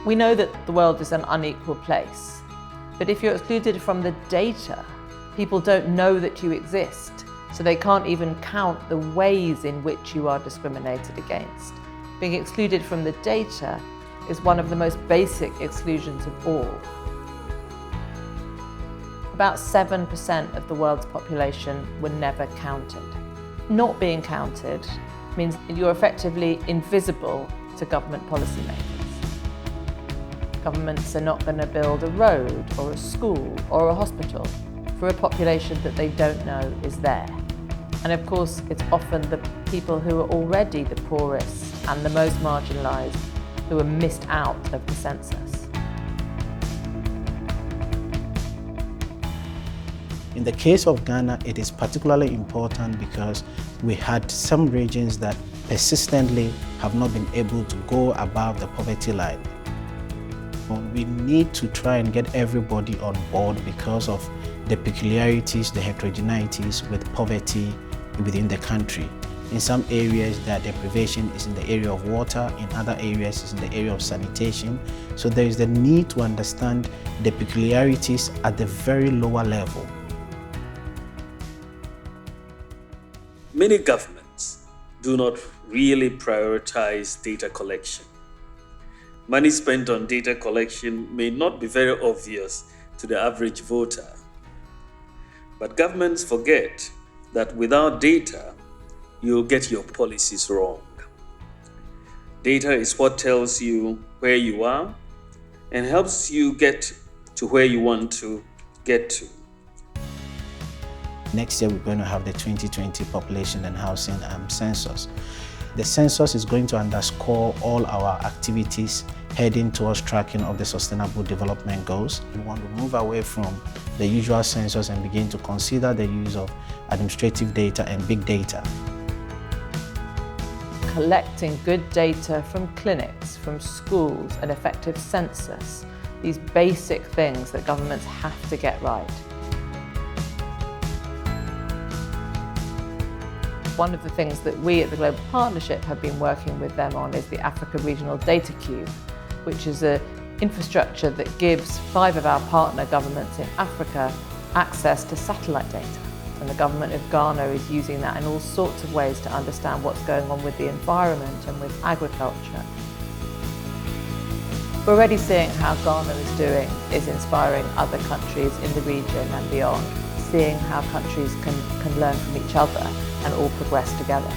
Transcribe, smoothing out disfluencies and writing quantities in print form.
We know that the world is an unequal place, but if you're excluded from the data, people don't know that you exist, so they can't even count the ways in which you are discriminated against. Being excluded from the data is one of the most basic exclusions of all. About 7% of the world's population were never counted. Not being counted means you're effectively invisible to government policymakers. Governments are not going to build a road or a school or a hospital for a population that they don't know is there. And of course, it's often the people who are already the poorest and the most marginalised who are missed out of the census. In the case of Ghana, it is particularly important because we had some regions that persistently have not been able to go above the poverty line. We need to try and get everybody on board because of the peculiarities, the heterogeneities with poverty within the country. In some areas, the deprivation is in the area of water, in other areas is in the area of sanitation. So there is the need to understand the peculiarities at the very lower level. Many governments do not really prioritize data collection. Money spent on data collection may not be very obvious to the average voter. But governments forget that without data, you'll get your policies wrong. Data is what tells you where you are and helps you get to where you want to get to. Next year, we're going to have the 2020 Population and Housing Census. The census is going to underscore all our activities heading towards tracking of the Sustainable Development Goals. We want to move away from the usual census and begin to consider the use of administrative data and big data. Collecting good data from clinics, from schools, an effective census, these basic things that governments have to get right. One of the things that we at the Global Partnership have been working with them on is the Africa Regional Data Cube, which is an infrastructure that gives 5 of our partner governments in Africa access to satellite data. And the government of Ghana is using that in all sorts of ways to understand what's going on with the environment and with agriculture. We're already seeing how Ghana is doing is inspiring other countries in the region and beyond, seeing how countries can learn from each other and all progress together.